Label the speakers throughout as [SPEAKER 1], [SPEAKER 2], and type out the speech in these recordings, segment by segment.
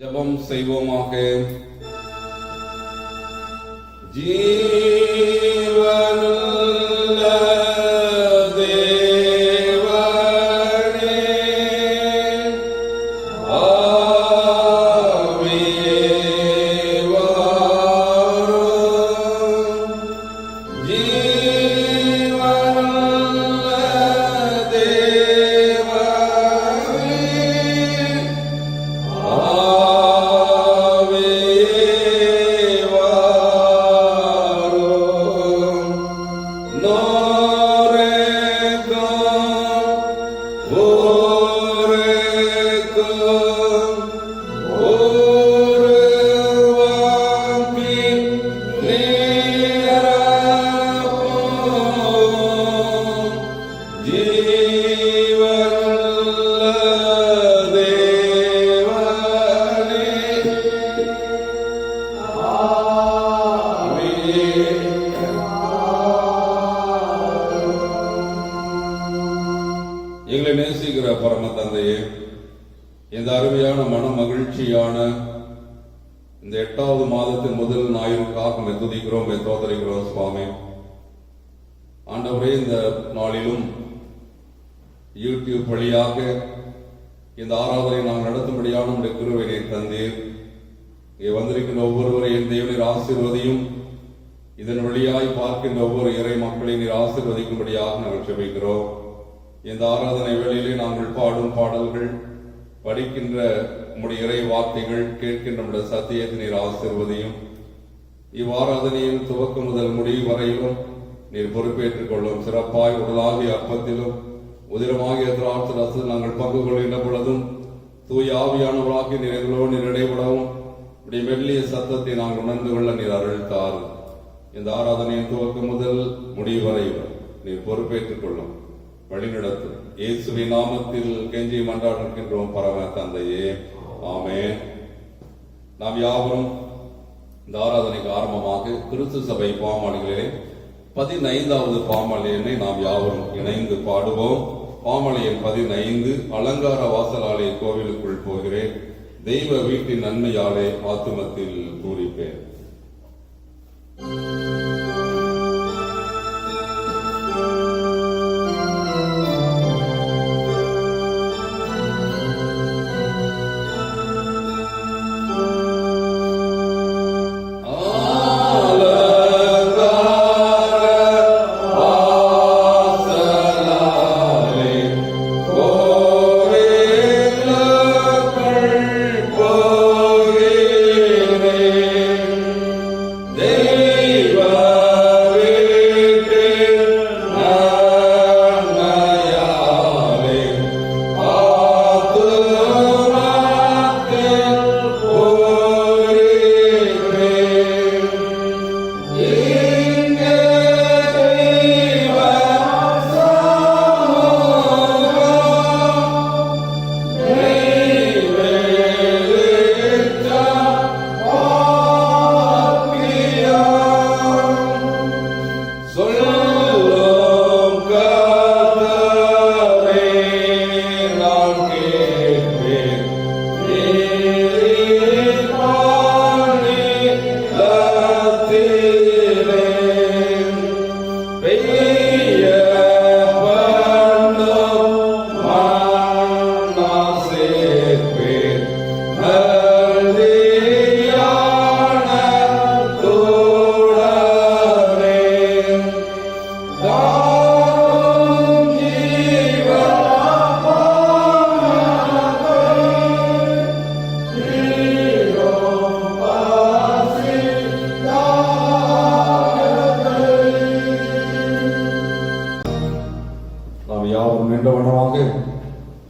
[SPEAKER 1] ஜெபம் செய்வோமாக. எங்களை நேசிக்கிற பரம தந்தையே, இந்த அருமையான மன மகிழ்ச்சியான இந்த 8வது மாதத்தின் முதல் ஞாயிறுக்காக துதிக்கிறோம், தோதரிக்கிறோம் சுவாமி. ஆண்டவரே, இந்த நாளிலும் யூடியூப் வழியாக இந்த ஆராதனை நாம் நடத்தும்படியான உடைய கிருபையை தந்தீர். இங்கே வந்திருக்கின்ற ஒவ்வொருவரையும் தேவனீர் ஆசீர்வதியும். இதன் வழியாய் பார்க்கின்ற ஒவ்வொரு இறை மக்களை நீர் ஆசீர்வதிக்கும்படியாக நாங்கள் ஜெபிக்கிறோம். இந்த ஆராதனை வேளையிலே நாங்கள் பாடும் பாடல்கள், படிக்கின்ற உம்முடைய இறை வார்த்தைகள், கேட்கின்ற நம்முடைய சத்தியத்தை நீர் ஆசீர்வதியும். இவ்வாராதனையின் துவக்கம் முதல் முடிவு வரையிலும் நீர் பொறுப்பேற்றுக் கொள்ளும். சிறப்பாய் உடலாகிய அப்பத்திலும் உதிரமாகிய திராட்சரசத்தில் நாங்கள் பங்கு கொள்கின்ற பொழுதும் தூய ஆவியானவராகி நீர் எங்களோடு நீர் இடைபடவும் உடைய மெல்லிய சத்தத்தை நாங்கள் உணர்ந்து கொள்ள நீர் அருள் தாரும். இந்த ஆராதனையின் துவக்கம் முதல் முடிவு வரையிலும் நீர் பொறுப்பேற்றுக் கொள்ளும், வழிநடத்தும். இயேசுவின் நாமத்தில் கெஞ்சி மன்றாடுகின்றோம் பரம தந்தையே, ஆமென். நாம் யாவரும் இந்த ஆராதனைக்கு ஆரம்பமாக கிறிஸ்து சபை பாமாலைகளிலே 15வது பாமாலையை நாம் யாவரும் இணைந்து பாடுவோம். பாமாலையின் 15, அலங்கார வாசலாலே கோவிலுக்குள் போகிறேன், தெய்வ வீட்டின் நன்மையாலே ஆத்துமத்தில் பூரிப்பேன்.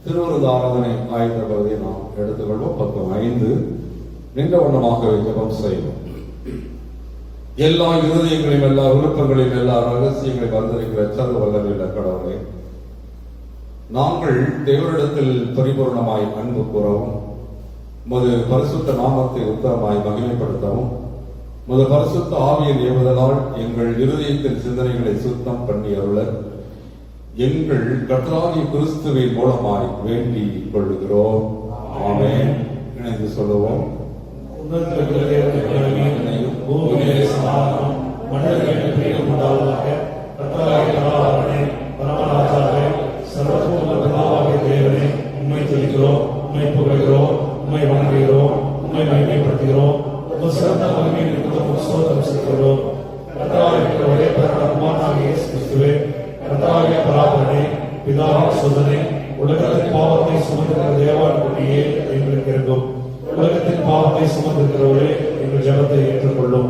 [SPEAKER 1] திருவிருந்த ஆராதனை ஆயத்த பகுதியை நாம் எடுத்துக்கொள்வோம். பக்கம் 5 நின்ற வண்ணமாக ஜெபம் செய்வோம். எல்லா இருதயங்களையும், எல்லா விருப்பங்களையும், எல்லா ரகசியங்களையும் வந்திருக்கிற சர்வ வல்லமையுள்ள கடவுளே, நாங்கள் தேவனிடத்தில் பரிபூர்ணமாய் அன்பு கூறவும், உமது பரிசுத்த நாமத்தை உத்தரமாய் மகிமைப்படுத்தவும், உமது பரிசுத்த ஆவியின் ஏவுதலால் எங்கள் இருதயத்தின் சிந்தனைகளை சுத்தம் பண்ணி அருள எங்கள் கர்த்தராகிய கிறிஸ்துவின் மூலமாய் வேண்டிக் கொள்ளுகிறோம். ஆமென். இணைந்து சொல்லுவோம்.
[SPEAKER 2] பூமியிலே சமாதானம், மனிதர்களுக்கு பிரியம் உண்டாவதாக. கர்த்தராகிய பரமராஜாவே, சர்வபூர்ண பிதாவாகிய தேவனே, உம்மை துதிக்கிறோம், உம்மை புகழ்கிறோம், உம்மை வணங்குகிறோம், உம்மை மகிமைப்படுத்துகிறோம். உமது சிறந்த மகிமை நிமித்தம் ஸ்தோத்திரம் செய்கிறோம். கர்த்தராகிய ஒரே பேரான குமாரனாகிய இயேசு கிறிஸ்துவே, கர்த்தராகிய பராபரனே, பிதாவின் சுதனே, உலகத்தின் பாவத்தை சுமந்திருக்கிற தேவான் கொடியே எங்களுக்கு இருக்கும். உலகத்தின் பாவத்தை சுமந்திருக்கிறவரே, எங்கள் ஜெபத்தை ஏற்றுக்கொள்ளும்.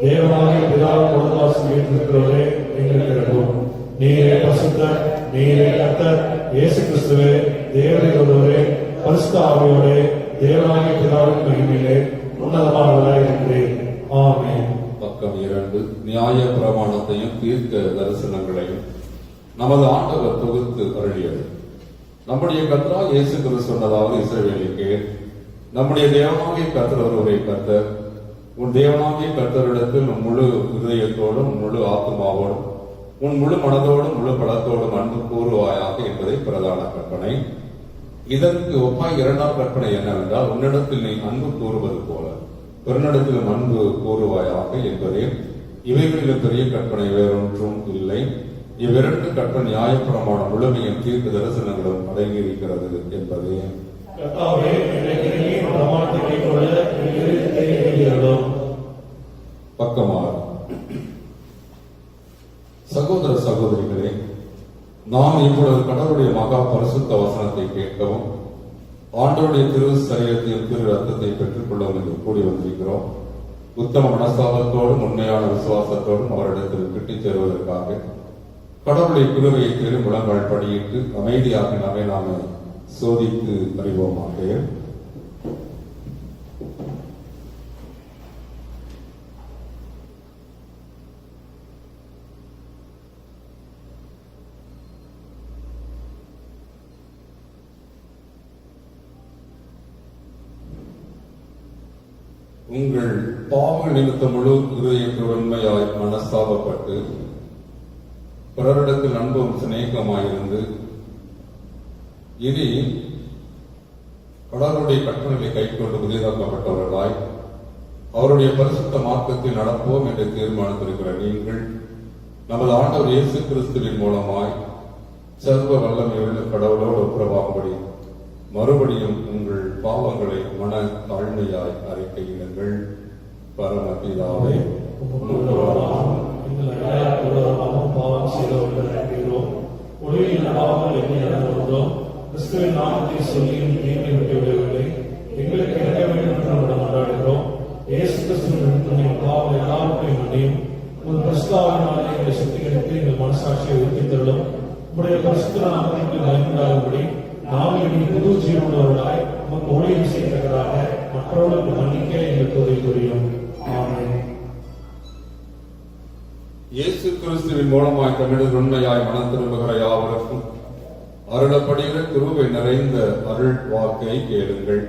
[SPEAKER 2] தேவனாகிய பிதாவின் கொடுதாசம் ஏற்றிருக்கிறவரே, எங்களுக்கு இருக்கும். நீரே பரிசுத்தர், நீரே கர்த்தர், இயேசு கிறிஸ்துவே, தேவனில் ஒருவரே, பரிசுத்த ஆவியோரே, தேவனாகிய பிதாவின் மகிமையிலே உன்னதமானவராய் இருக்கிறேன். ஆமென்.
[SPEAKER 1] பக்கம் 2 நியாய பிரமாணத்தையும் தீர்க்க தரிசனங்களையும் நமது ஆண்டவர் தொகுத்து அருளியது. நம்முடைய கர்த்தராகிய இயேசு கிறிஸ்து சொன்னதாவது, இஸ்ரவேலுக்கு நம்முடைய தேவனாகிய கர்த்தர் ஒருவரே கர்த்தர். உன் தேவனாகிய கர்த்தரிடத்தில் உன் முழு இதயத்தோடும் முழு ஆத்மாவோடும் உன் முழு மனதோடும் முழு பலத்தோடும் அன்பு கூறுவாயாக என்பதை பிரதான கற்பனை. இதற்கு ஒப்பாய் இரண்டாம் கற்பனை என்னவென்றால், உன்னிடத்தில் நீ அன்பு கூறுவது போல பிறனிடத்திலும் அன்பு கூறுவாயாக என்பதே. இவைகளிலும் பெரிய கற்பனை வேறொன்றும் இல்லை. இவ்விரண்டு கற்பனை நியாயப்பிரமாணம் முழுமையும் தீர்க்க தரிசனங்களும் அடங்கியிருக்கிறது என்பதே. பக்கமாக சகோதர சகோதரிகளே, நாம் இப்பொழுது கடவுளுடைய மகா பரிசுத்த வசனத்தை கேட்கவும் ஆண்டவருடைய திரு சரீரத்தையும் திரு ரத்தத்தை பெற்றுக் கொள்ளவும் என்று கூடி வந்திருக்கிறோம். உத்தம மனஸ்தாபத்தோடும் உண்மையான விசுவாசத்தோடும் அவரிடத்தில் கிட்டிச் சேருவதற்காக கடவுளை கிருபையை தேடி முழங்கால் படியிட்டு அமைதியாக நாமே சோதித்து அறிவோமாக. உங்கள் பாவங்கள் நிமித்த முழு இதயத்தில் உண்மையாய் மனஸ்தாபப்பட்டு பிறரிடத்தில் அன்பும் சிநேகமாயிருந்து இனி கடவுளுடைய கட்டளைகளை கைக்கொண்டு புதிதாக்கப்பட்டவர்களாய் அவருடைய பரிசுத்த மார்க்கத்தில் நடப்போம் என்று தீர்மானித்திருக்கிற நீங்கள் நமது ஆண்டவர் இயேசு கிறிஸ்துவின் மூலமாய் சர்வ வல்லமையுள்ள கடவுளோடு ஒப்புரவாகும்படி மறுபடியும் உங்கள் பாவங்களை மன தாழ்மையாய் அறிக்கையிடுங்கள். பரமபிதாவே,
[SPEAKER 2] பாவம் செய்தவர்கள் ஒளியில் பாவங்கள் எண்ணி நடந்தோம். கிறிஸ்துவின் நாமத்தை சொல்லியும் தீமை விட்டு விடவில்லை. எங்களுக்கு இறங்க வேண்டும் என்று நம்மிடம் கொண்டாடுகிறோம். இயேசு கிறிஸ்துவின் பாவம் எல்லாருக்கும் மன்னியும். உங்கள் பரிசுத்தாவினாலே எங்களை சுத்திகரித்து எங்கள் மனசாட்சியை உறுதித்தருளும். உங்களுடைய பரிசுத்த நாமத்திற்கு பயன்படாதபடி நாங்கள் இனி புது ஜீவனுள்ளவர்களாய் நமக்கு ஒளியை செய்தவர்களாக மற்றவர்களுக்கு மன்னிக்க எங்களுக்கு உதவி புரியும். ஆமென்.
[SPEAKER 1] இயேசு கிறிஸ்துவின் மூலமாய் தமிழர் உண்மையாய் மனம் திரும்புகிற யாவருக்கும் அருளப்படுகிற கிருபை நிறைந்த அருள் வாக்கை கேளுங்கள்.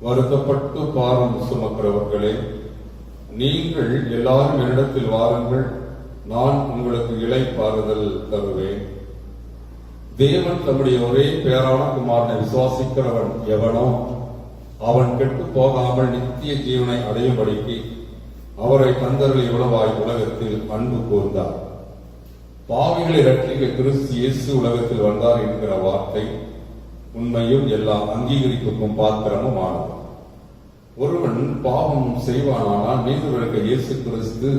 [SPEAKER 1] வருத்தப்பட்டு பாரம் சுமக்கிறவர்களே, நீங்கள் எல்லாரும் என்னிடத்தில் வாருங்கள், நான் உங்களுக்கு இளைப்பாறுதல் தருவேன். தேவன் தம்முடைய ஒரே பேரான குமாரனை விசுவாசிக்கிறவன் எவனோ அவன் கெட்டு போகாமல் நித்திய ஜீவனை அடையும்படிக்கு அவரை தந்தர்கள் இவ்வளவாய் உலகத்தில் அன்பு கூர்ந்தார். பாவிகளை ரட்சிக்க கிறிஸ்து இயேசு உலகத்தில் வந்தார் என்கிற வார்த்தை உண்மையும் எல்லா அங்கீகரிப்புக்கும் பாத்திரமும் ஆனது. ஒருவன் பாவம் செய்வானானால் நீதிவிலக்க இயேசு கிறிஸ்து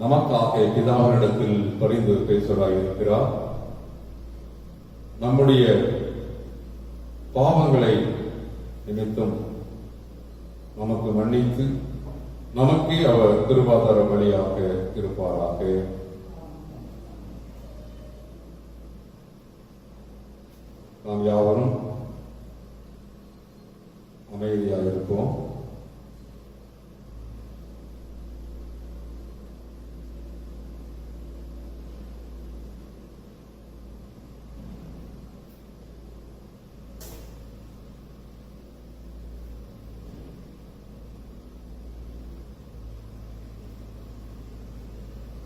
[SPEAKER 1] நமக்காக பிதாவினிடத்தில் பரிந்து பேசுவதாக இருக்கிறார். நம்முடைய பாவங்களை நிமித்தம் நமக்கு மன்னித்து நமக்கே அவர் கிருபாதார வழியாக இருப்பாராக. நாம் யாவரும் அமைதியாக இருப்போம்.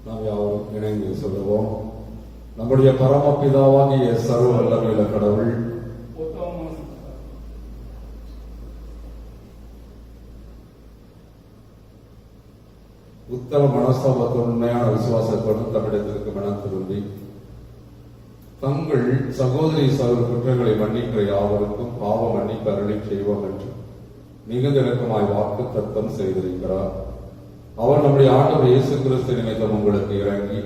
[SPEAKER 1] நாம் யாவரும் இணைந்து சொல்லுவோம். நம்முடைய பரமபிதாவாகிய சர்வ வல்லமையுள்ள கடவுள் உத்தம மனஸ்தாபத்தோடு உண்மையான விசுவாசத்தோடு தம்மிடத்திற்கு மனம் திரும்பி தங்கள் சகோதரி சகோதர குற்றங்களை மன்னிக்கிற யாவருக்கும் பாவ மன்னிப்பு அருளி செய்வோம் என்று மிகுந்த இறக்கமாய் வாக்கு தத்தம் செய்திருக்கிறார். அவர் நம்முடைய ஆண்டவர் இயேசு கிறிஸ்து நிமித்தம் உங்களுக்கு இறங்கி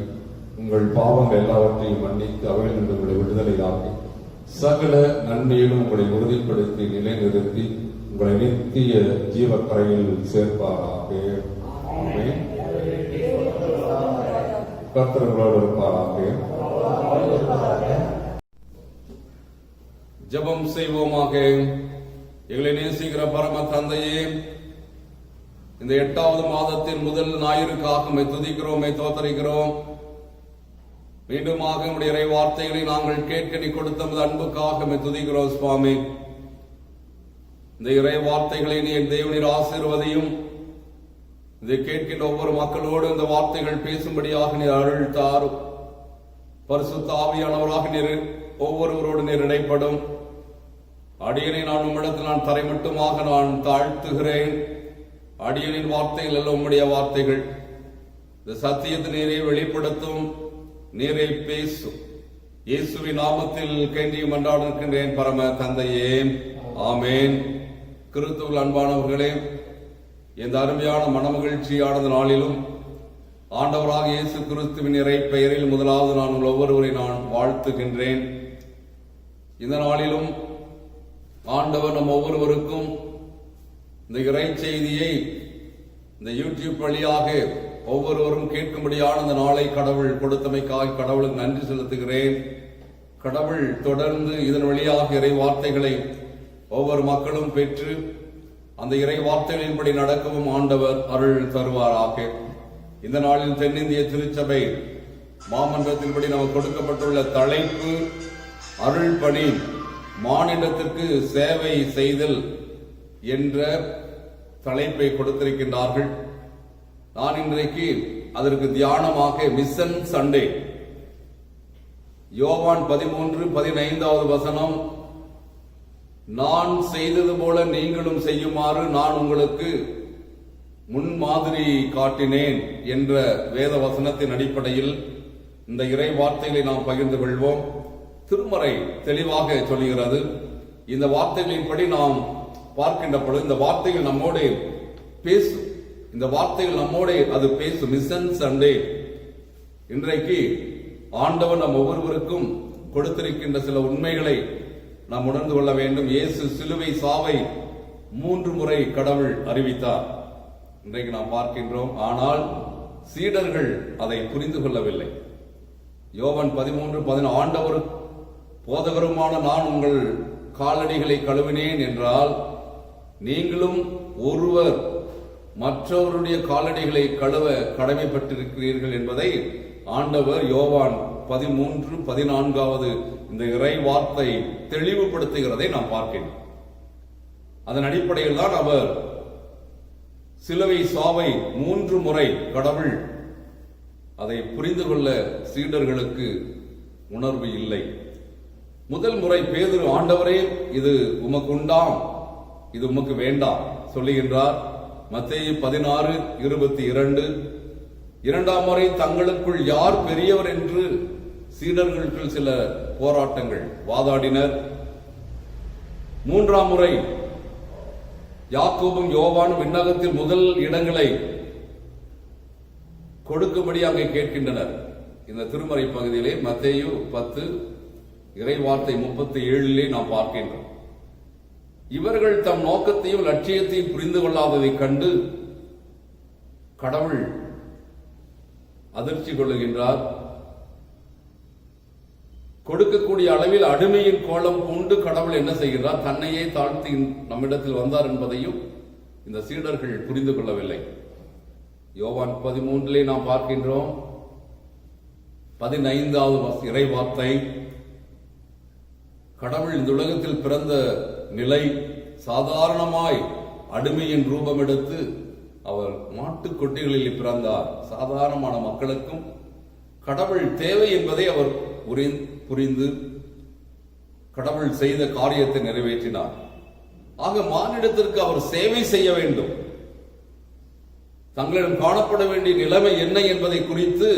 [SPEAKER 1] உங்கள் பாவங்கள் எல்லாவற்றையும் மன்னித்து அவையிலிருந்து உங்களை விடுதலையாக்கி சகல நன்மையிலும் உங்களை உறுதிப்படுத்தி நிலைநிறுத்தி உங்களை நித்திய ஜீவக்கரையில் சேர்ப்பாராக. ஆமென். கர்த்தர் உங்களோடு இருப்பாராக. ஜெபம் செய்வோமாக. எங்களை நேசிக்கிற பரம தந்தையே, இந்த 8வது மாதத்தின் முதல் ஞாயிறுக்காக துதிக்கிறோம், தோத்தரிக்கிறோம். மீண்டுமாக உடைய இறை வார்த்தைகளை நாங்கள் கேட்க நீ கொடுத்த அன்புக்காக துதிக்கிறோம் சுவாமி. இந்த இறை வார்த்தைகளை நீ தேவனீர் ஆசீர்வதியும். இதை கேட்கின்ற ஒவ்வொரு மக்களோடு இந்த வார்த்தைகள் பேசும்படியாக நீர் அருள் தாரும். பரிசுத்த ஆவியானவராக நீர் ஒவ்வொருவரோடு நீர் இடைப்படும். அடியனை நான் உம்மிடத்தில் நான் தரை மட்டுமாக நான் தாழ்த்துகிறேன். அடியனின் வார்த்தைகள் அல்ல உம்முடைய வார்த்தைகள். இந்த சத்தியத்தை நீரே வெளிப்படுத்தும், நீரே பேசும். இயேசுவின் நாமத்தில் கெஞ்சி மன்றாடுகின்றேன் பரம தந்தையே, ஆமேன். கிறிஸ்துவில் அன்பானவர்களே, இந்த அருமையான மனமகிழ்ச்சியான நாளிலும் ஆண்டவராக இயேசு கிறிஸ்துவின் இறை பெயரில் முதலாவது நான் உங்கள் ஒவ்வொருவரை நான் வாழ்த்துகின்றேன். இந்த நாளிலும் ஆண்டவர் நம் ஒவ்வொருவருக்கும் இந்த இறை செய்தியை இந்த யூடியூப் வழியாக ஒவ்வொருவரும் கேட்கும்படியான இந்த நாளை கடவுள் கொடுத்தமைக்காக கடவுளுக்கு நன்றி செலுத்துகிறேன். கடவுள் தொடர்ந்து இதன் வழியாக இறை வார்த்தைகளை ஒவ்வொரு மக்களும் பெற்று அந்த இறை வார்த்தைகளின்படி நடக்கவும் ஆண்டவர் அருள் தருவாராக. இந்த நாளில் தென்னிந்திய திருச்சபை மாமன்றத்தின்படி நமக்கு கொடுக்கப்பட்டுள்ள தலைப்பு அருள் பணி மானிடத்திற்கு சேவை செய்தல் என்ற தலைப்பை கொடுத்திருக்கின்றார்கள். நான் இன்றைக்கு அதற்கு தியானமாக மிஷன் சண்டே, யோவான் 13:15 வசனம், நான் செய்தது போல நீங்களும் செய்யுமாறு நான் உங்களுக்கு முன்மாதிரி காட்டினேன் என்ற வேத வசனத்தின் அடிப்படையில் இந்த இறை வார்த்தைகளை நாம் பகிர்ந்து கொள்வோம். திருமறை தெளிவாக சொல்லுகிறது. இந்த வார்த்தைகளின்படி நாம் பார்க்கின்ற பொழுது இந்த வார்த்தைகள் நம்மோடு பேசும். இந்த வார்த்தைகள் நம்மோடு அது பேசும். Mission Sunday. இன்றைக்கு ஆண்டவர் நம் ஒவ்வொருவருக்கும் கொடுத்திருக்கின்ற சில உண்மைகளை நாம் உணர்ந்து கொள்ள வேண்டும். இயேசு சிலுவை சாவை 3 முறை கடவுள் அறிவித்தார். இன்றைக்கு நாம் பார்க்கின்றோம். ஆனால் சீடர்கள் அதை புரிந்து கொள்ளவில்லை. யோவான் 13:10 ஆண்டவர் போதகருமான நான் உங்கள் காலடிகளை கழுவினேன் என்றால் நீங்களும் ஒருவர் மற்றவருடைய காலடிகளை கழுவ கடமைப்பட்டிருக்கிறீர்கள் என்பதை ஆண்டவர் யோவான் 13:14 இந்த இறை வார்த்தை தெளிவுபடுத்துகிறதை நாம் பார்க்கிறோம். அதன் அடிப்படையில் தான் அவர் சிலுவை சாவை 3 முறை கடவுள் அதை புரிந்து கொள்ள சீடர்களுக்கு உணர்வு இல்லை. முதல் முறை பேதுரு, ஆண்டவரே இது உமக்கு உண்டாம், இது உமக்கு வேண்டாம் சொல்லுகின்றார். மத்தேயு 16:22. இரண்டாம் முறை தங்களுக்குள் யார் பெரியவர் என்று சீடர்களுக்கு சில போராட்டங்கள் வாதாடினர். 3ஆம் முறை யாக்கோபும் யோவானும் விண்ணகத்தில் முதல் இடங்களை கொடுக்கும்படி அங்கே கேட்கின்றனர். இந்த திருமறை பகுதியிலே மத்தேயு 10 இறை வார்த்தை 37 நாம் பார்க்கின்றோம். இவர்கள் தம் நோக்கத்தையும் லட்சியத்தையும் புரிந்து கொள்ளாததை கண்டு கடவுள் அதிர்ச்சி கொள்ளுகின்றார். கொடுக்கக்கூடிய அளவில் அடிமையின் கோலம் பூண்டு கடவுள் என்ன செய்கிறார்? தன்னையே தாழ்த்தி நம்மிடத்தில் வந்தார் என்பதையும் இந்த சீடர்கள் புரிந்து கொள்ளவில்லை. யோவான் 13 நாம் பார்க்கின்றோம். 15வது இறை வார்த்தை, கடவுள் இந்த உலகத்தில் பிறந்த நிலை சாதாரணமாய் அடிமையின் ரூபம் எடுத்து அவர் மாட்டுக்கொட்டிகளில் பிறந்தார். சாதாரணமான மக்களுக்கும் கடவுள் தேவை என்பதை அவர் புரிந்து கடவுள் செய்த காரியத்தை நிறைவேற்றினார். ஆக மானிடத்திற்கு அவர் சேவை செய்ய வேண்டும். தங்களிடம் காணப்பட வேண்டிய நிலைமை என்ன என்பதை குறித்து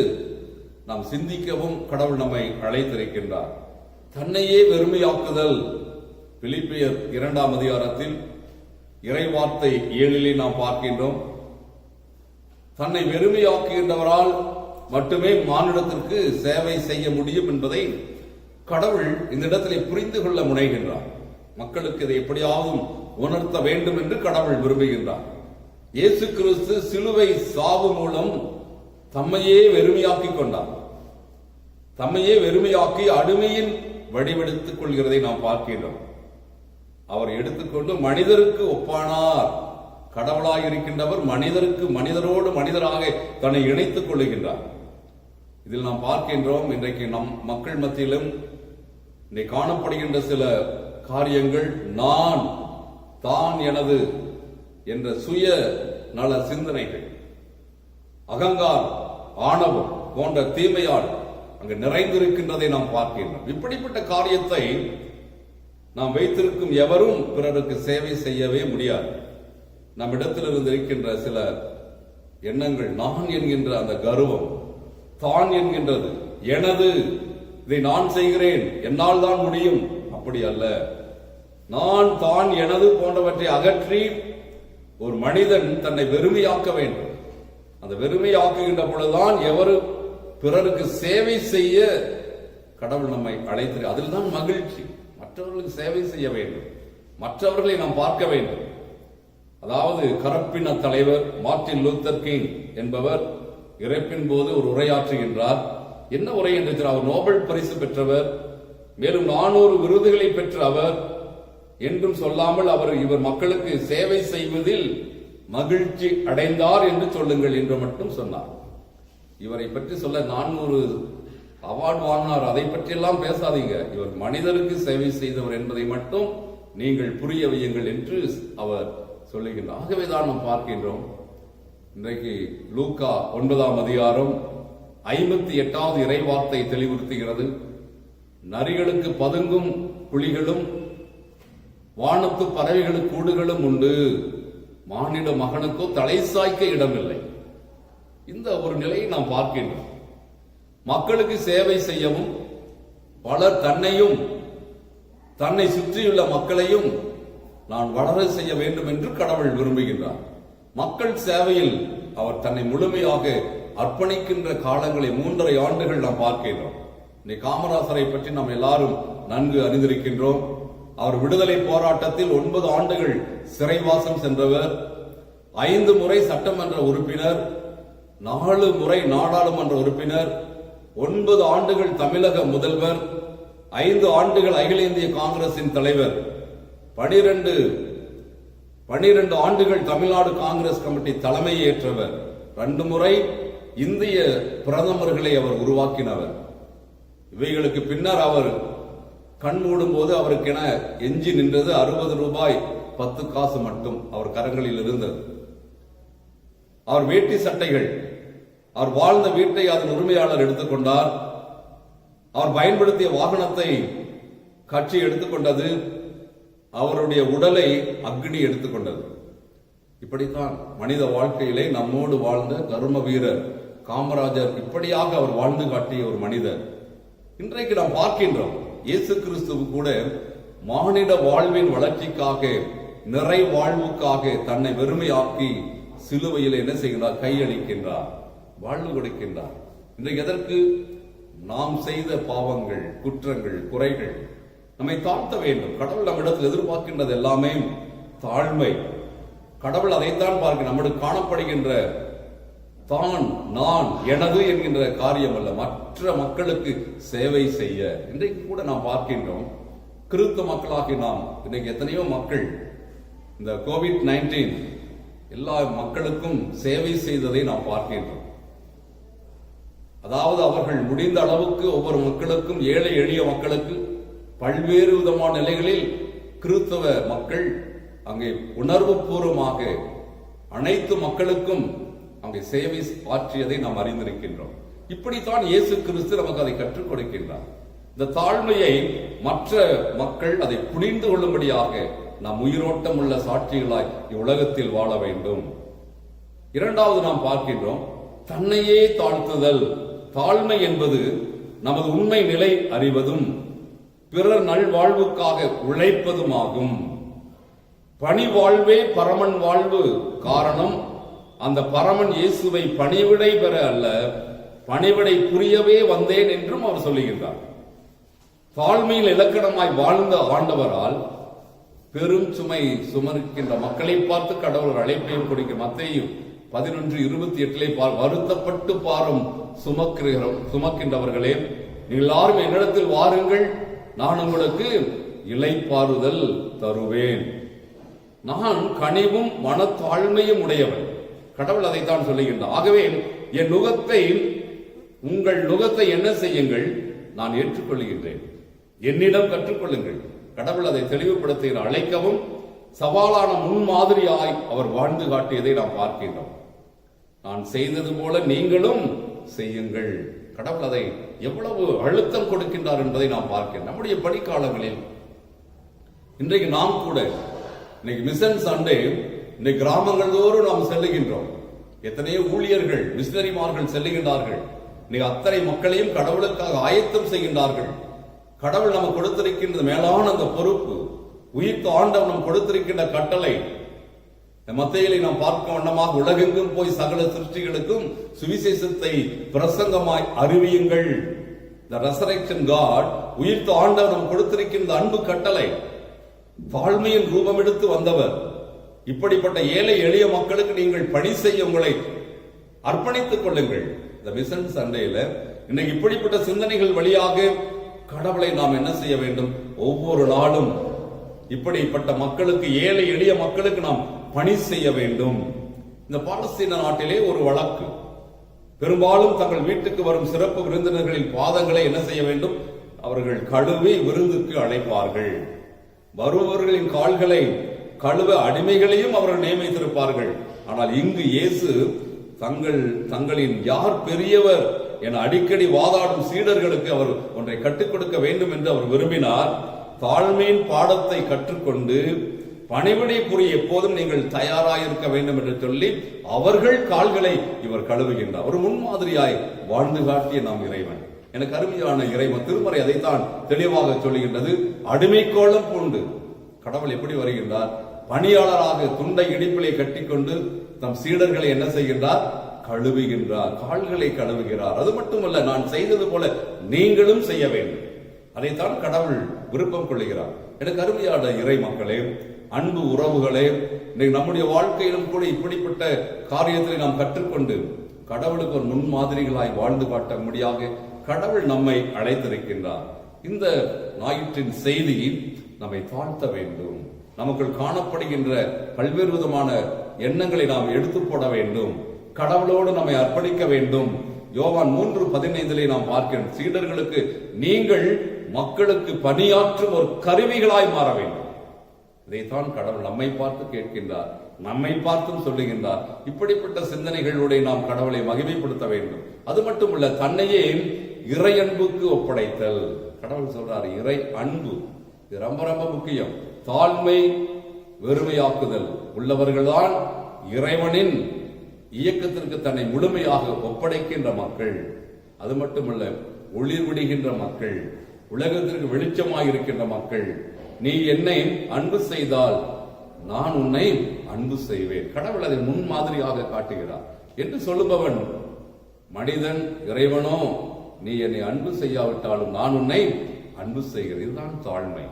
[SPEAKER 1] நாம் சிந்திக்கவும் கடவுள் நம்மை அழைத்திருக்கின்றார். தன்னையே வெறுமையாக்குதல். பிலிப்பியர் 2ஆம் அதிகாரத்தில் இறைவார்த்தை 7 நாம் பார்க்கின்றோம். தன்னை வெறுமையாக்குகின்றவரால் மட்டுமே மானிடத்திற்கு சேவை செய்ய முடியும் என்பதை கடவுள் இந்த இடத்திலே புரிந்து கொள்ள முனைகின்றார். மக்களுக்கு இதை எப்படியாவது உணர்த்த வேண்டும் என்று கடவுள் விரும்புகின்றார். இயேசு கிறிஸ்து சிலுவை சாவு மூலம் தம்மையே வெறுமையாக்கி கொண்டார். தம்மையே வெறுமையாக்கி அடிமையின் வடிவெடுத்துக் கொள்கிறதை நாம் பார்க்கின்றோம். அவர் எடுத்துக்கொண்டு மனிதருக்கு ஒப்பானார். கடவுளாக இருக்கின்றவர் மனிதருக்கு மனிதரோடு மனிதராக தன்னை இணைத்துக் கொள்ளுகின்றார். இதில் நாம் பார்க்கின்றோம், இன்றைக்கு நம் மக்கள் மத்தியிலும் இன்றைக்கு காணப்படுகின்ற சில காரியங்கள் நான், தான், எனது என்ற சுய நல சிந்தனைகள், அகங்காரம், ஆணவம் போன்ற தீமையால் அங்கு நிறைந்திருக்கின்றதை நாம் பார்க்கின்றோம். இப்படிப்பட்ட காரியத்தை நாம் வைத்திருக்கும் எவரும் பிறருக்கு சேவை செய்யவே முடியாது. நம்மிடத்திலிருந்து இருக்கின்ற சில எண்ணங்கள், நான் என்கின்ற அந்த கர்வம், தான் என்கின்றது, எனது, இதை நான் செய்கிறேன், என்னால் தான் முடியும், அப்படி அல்ல. நான், தான், எனது போன்றவற்றை அகற்றி ஒரு மனிதன் தன்னை வெறுமையாக்க வேண்டும். அந்த வெறுமையாக்குகின்ற பொழுதுதான் எவரு பிறருக்கு சேவை செய்ய கடவுள் நம்மை அழைத்து, அதில் தான் மகிழ்ச்சி. மற்றவர்களுக்கு சேவை செய்ய வேண்டும், மற்றவர்களை நாம் பார்க்க வேண்டும். அதாவது கருப்பின தலைவர் மார்ட்டின் லூத்தர் கிங் என்பவர் இறப்பின் போது ஒரு உரையாற்றுகின்றார். என்ன உரை என்று அவர் நோபல் பரிசு பெற்றவர், மேலும் 400 விருதுகளை பெற்ற அவர் என்றும் சொல்லாமல் இவர் மக்களுக்கு சேவை செய்வதில் மகிழ்ச்சி அடைந்தார் என்று சொல்லுங்கள் என்று மட்டும் சொன்னார். இவரை பற்றி சொல்ல 400 அவார்டு வாங்கினார், அதை பற்றியெல்லாம் பேசாதீங்க, இவர் மனிதருக்கு சேவை செய்தவர் என்பதை மட்டும் நீங்கள் புரிய வையுங்கள் என்று அவர் சொல்லுகின்றார். ஆகவேதான் நாம் பார்க்கின்றோம், இன்றைக்கு லூக்கா 9ஆம் அதிகாரம் 58வது இறைவார்த்தை தெளிவுறுத்துகிறது. நரிகளுக்கு பதுங்கும் குழிகளும் வானத்து பறவைகளுக்கு கூடுகளும் உண்டு, மானிட மகனுக்கோ தலை சாய்க்க இடமில்லை. இந்த ஒரு நிலையை நாம் பார்க்கின்றோம். மக்களுக்கு சேவை செய்யவும் பலர் தன்னையும் தன்னை சுற்றியுள்ள மக்களையும் நான் வளர செய்ய வேண்டும் என்று கடவுள் விரும்புகின்றார். மக்கள் சேவையில் அவர் தன்னை முழுமையாக அர்ப்பணிக்கின்ற காலங்களை 3.5 ஆண்டுகள் நாம் பார்க்கின்றோம். இன்னைக்கு காமராசரை பற்றி நாம் எல்லாரும் நன்கு அறிந்திருக்கின்றோம். அவர் விடுதலை போராட்டத்தில் 9 ஆண்டுகள் சிறைவாசம் சென்றவர், 5 முறை சட்டமன்ற உறுப்பினர், 4 முறை நாடாளுமன்ற உறுப்பினர், 9 ஆண்டுகள் தமிழக முதல்வர், 5 ஆண்டுகள் அகில இந்திய காங்கிரசின் தலைவர், 12 ஆண்டுகள் தமிழ்நாடு காங்கிரஸ் கமிட்டி தலைமை ஏற்றவர், 2 முறை இந்திய பிரதமர்களை அவர் உருவாக்கினவர். இவைகளுக்கு பின்னர் அவர் கண் மூடும் போது அவருக்கென எஞ்சி நின்றது 60 ரூபாய் 10 காசு மட்டும் அவர் கரங்களில் இருந்தது. அவர் வேட்டி சட்டைகள், அவர் வாழ்ந்த வீட்டை அதன் உரிமையாளர் எடுத்துக்கொண்டார். அவர் பயன்படுத்திய வாகனத்தை கட்சி எடுத்துக்கொண்டது. அவருடைய உடலை அக்னி எடுத்துக்கொண்டது. இப்படித்தான் மனித வாழ்க்கையிலே நம்மோடு வாழ்ந்த கர்ம வீரர் காமராஜர் இப்படியாக அவர் வாழ்ந்து காட்டிய ஒரு மனிதர். இன்றைக்கு நாம் பார்க்கின்றோம், இயேசு கிறிஸ்துவு கூட மானிட வாழ்வின் வளர்ச்சிக்காக, நிறை வாழ்வுக்காக தன்னை வெறுமையாக்கி சிலுவையில் என்ன செய்கின்றார்? கையளிக்கின்றார், வாழ்வு கொடுக்கின்றார். இன்றைக்கு எதற்கு? நாம் செய்த பாவங்கள், குற்றங்கள், குறைகள் நம்மை தாழ்த்த வேண்டும். கடவுள் நம்மிடத்தில் எதிர்பார்க்கின்றது எல்லாமே தாழ்மை. கடவுள் அதைத்தான் பார்க்க நம்மிடம் காணப்படுகின்ற தான், நான், எனது என்கின்ற காரியம் அல்ல, மற்ற மக்களுக்கு சேவை செய்ய. இன்றைக்கு கூட நாம் பார்க்கின்றோம், கிறிஸ்தவ மக்களாகி நாம் இன்றைக்கு எத்தனையோ மக்கள் இந்த COVID-19 எல்லா மக்களுக்கும் சேவை செய்ததை நாம் பார்க்கின்றோம். அதாவது அவர்கள் முடிந்த அளவுக்கு ஒவ்வொரு மக்களுக்கும், ஏழை எளிய மக்களுக்கு பல்வேறு விதமான நிலைகளில் கிறிஸ்தவ மக்கள் அங்கே உணர்வு பூர்வமாக அனைத்து மக்களுக்கும் அங்கே சேவை ஆற்றியதை நாம் அறிந்திருக்கின்றோம். இப்படித்தான் இயேசு கிறிஸ்து நமக்கு அதை கற்றுக் கொடுக்கின்றார். இந்த தாழ்மையை மற்ற மக்கள் அதை புரிந்து கொள்ளும்படியாக நாம் உயிரோட்டம் உள்ள சாட்சிகளாய் இவ்வுலகத்தில் வாழ வேண்டும். இரண்டாவது நாம் பார்க்கின்றோம் தன்னையே தாழ்த்துதல். தாழ்மை என்பது நமது உண்மை நிலை அறிவதும் பிறர் நல்வாழ்வுக்காக உழைப்பதுமாகும். பணிவாழ்வே பரமன் வாழ்வு. காரணம், அந்த பரமன் இயேசுவை பணிவிடை பெற அல்ல, பணிவிடை புரியவே வந்தேன் என்றும் அவர் சொல்லுகின்றார். தாழ்மையில் இலக்கணமாய் வாழ்ந்த ஆண்டவரால் பெரும் சுமை சுமக்கின்ற மக்களை பார்த்து கடவுள் அழைப்பையும் கொடுக்க. மத்தேயு 11:28 வருத்தப்பட்டு பாரும் சுமக்கின்றவர்களே, நீங்கள் எல்லாரும் என்னிடத்தில் வாருங்கள், நான் உங்களுக்கு இளைப்பாறுதல் தருவேன். நான் கனிவும் மனத்தாழ்மையும் உடையவன். கடவுள் அதைத்தான் சொல்லுகின்றார். ஆகவே என் நுகத்தை, உங்கள் நுகத்தை என்ன செய்யுங்கள், நான் ஏற்றுக்கொள்கின்றேன், என்னிடம் கற்றுக்கொள்ளுங்கள். கடவுள் அதை தெளிவுபடுத்துகிற அழைக்கவும் சவாலான முன்மாதிரியாய் அவர் வாழ்ந்து காட்டியதை நாம் பார்க்கின்றோம். நான் செய்தது போல நீங்களும் செய்யுங்கள். கடவுள் அதை எவ்வளவு அழுத்தம் கொடுக்கின்றார் என்பதை நாம் பார்க்கிறோம். நம்முடைய பணிக்காலங்களில் இன்றைக்கு நாம் கூட இன்னைக்கு மிஷன் சண்டே, இன்னைக்கு கிராமங்கள் தோறும் நாம் செல்லுகின்றோம். எத்தனையோ ஊழியர்கள், மிஷனரிமார்கள் செல்லுகின்றார்கள். இன்னைக்கு அத்தனை மக்களையும் கடவுளுக்காக ஆயத்தம் செய்கின்றார்கள். கடவுள் நமக்கு கொடுத்திருக்கின்ற மேலான அந்த பொறுப்பு, உயிர்த்த ஆண்டவர் நாம் கொடுத்திருக்கின்ற கட்டளை, மத்தேயிலே நாம் பார்க்க வண்ணமாக உலகெங்கும் போய் சகல சிருஷ்டிகளுக்கும் சுவிசேஷத்தை பிரசங்கமாய் அறிவியுங்கள். The resurrection God, உயிர்த்த ஆண்டவர் நாம் கொடுத்திருக்கின்ற அன்பு கட்டளை. தாழ்மையின் ரூபம் எடுத்து வந்தவர். இப்படிப்பட்ட ஏழை எளிய மக்களுக்கு நீங்கள் பணி செய்ய உங்களை அர்ப்பணித்துக் கொள்ளுங்கள். இந்த மிஷன் சண்டேல இன்னைக்கு இப்படிப்பட்ட சிந்தனைகள் வழியாக கடவுளை நாம் என்ன செய்ய வேண்டும், ஒவ்வொரு நாளும் இப்படிப்பட்ட மக்களுக்கு, ஏழை எளிய மக்களுக்கு நாம் பணி செய்ய வேண்டும். இந்த பாலஸ்தீன நாட்டிலே ஒரு வழக்கு, பெரும்பாலும் தங்கள் வீட்டுக்கு வரும் சிறப்பு விருந்தினர்களின் பாதங்களை என்ன செய்ய வேண்டும், அவர்கள் கழுவி விருந்துக்கு அழைப்பார்கள். வருபவர்களின் கால்களை கழுவ அடிமைகளையும் அவர்கள் நியமித்திருப்பார்கள். ஆனால் இங்கு இயேசு தங்களின் யார் பெரியவர் என அடிக்கடி வாதாடும் சீடர்களுக்கு அவர் ஒன்றை கற்றுக் கொடுக்க வேண்டும் என்று அவர் விரும்பினார். தாழ்மையின் பாடத்தை கற்றுக்கொண்டு பணிவிடை புரிய எப்போதும் நீங்கள் தயாராயிருக்க வேண்டும் என்று சொல்லி அவர்கள் கால்களை இவர் கழுவுகின்றார். ஒரு முன்மாதிரியாய் வாழ்ந்து காட்டிய நாம் இறைவன். எனக்கு அருமையான இறைவன் திருமறை அதைத்தான் தெளிவாக சொல்லுகின்றது. அடிமைக்கோலம் பூண்டு கடவுள் எப்படி வருகின்றார், பணியாளராக துண்டை இடிப்பிலே கட்டிக்கொண்டு தம் சீடர்களை என்ன செய்கின்றார், கழுவுகின்றார், கால்களை கழுவுகிறார். அது மட்டுமல்ல, நான் செய்தது போல நீங்களும் செய்ய வேண்டும். அதைத்தான் கடவுள் விருப்பம் கொள்ளுகிறார். எனக்கு அருமையான இறை மக்களே, அன்பு உறவுகளே, நம்முடைய வாழ்க்கையிலும் கூட இப்படிப்பட்ட காரியத்தை நாம் கற்றுக்கொண்டு கடவுளுக்கு ஒரு முன்மாதிரிகளாய் வாழ்ந்து காட்ட முடியாக கடவுள் நம்மை அழைத்திருக்கின்றார். இந்த ஞாயிற்றின் செய்தி நம்மை தாழ்த்த வேண்டும். நமக்குள் காணப்படுகின்ற பல்வேறு விதமான எண்ணங்களை நாம் எடுத்து போட வேண்டும். கடவுளோடு நம்மை அர்ப்பணிக்க வேண்டும். யோவான் 3:15 நாம் பார்க்கிறோம், சீடர்களுக்கு நீங்கள் மக்களுக்கு பணியாற்றும் ஒரு கருவிகளாய் மாற வேண்டும். இதைத்தான் கடவுள் நம்மை பார்த்து கேட்கின்றார், நம்மை பார்த்தும் சொல்லுகின்றார். இப்படிப்பட்ட சிந்தனைகளோட நாம் கடவுளை மகிமைப்படுத்த வேண்டும். அது மட்டுமல்ல, தன்னையே இறை அன்புக்கு ஒப்படைத்தல். கடவுள் சொல்றார், இறை அன்பு இது ரொம்ப ரொம்ப முக்கியம். தாழ்மை, வெறுமையாக்குதல் உள்ளவர்கள்தான் இறைவனின் இயக்கத்திற்கு தன்னை முழுமையாக ஒப்படைக்கின்ற மக்கள். அது மட்டுமல்ல, ஒளிர் விடுகின்ற மக்கள், உலகத்திற்கு வெளிச்சமாக இருக்கின்ற மக்கள். நீ என்னை அன்பு செய்தால் நான் உன்னை அன்பு செய்வேன். கடவுள் அதை முன்மாதிரியாக காட்டுகிறார் என்று சொல்லுபவன் மனிதன். இறைவனோ, நீ என்னை அன்பு செய்யாவிட்டாலும் நான் உன்னை அன்பு செய்கிறேன். இதுதான் தாழ்மை.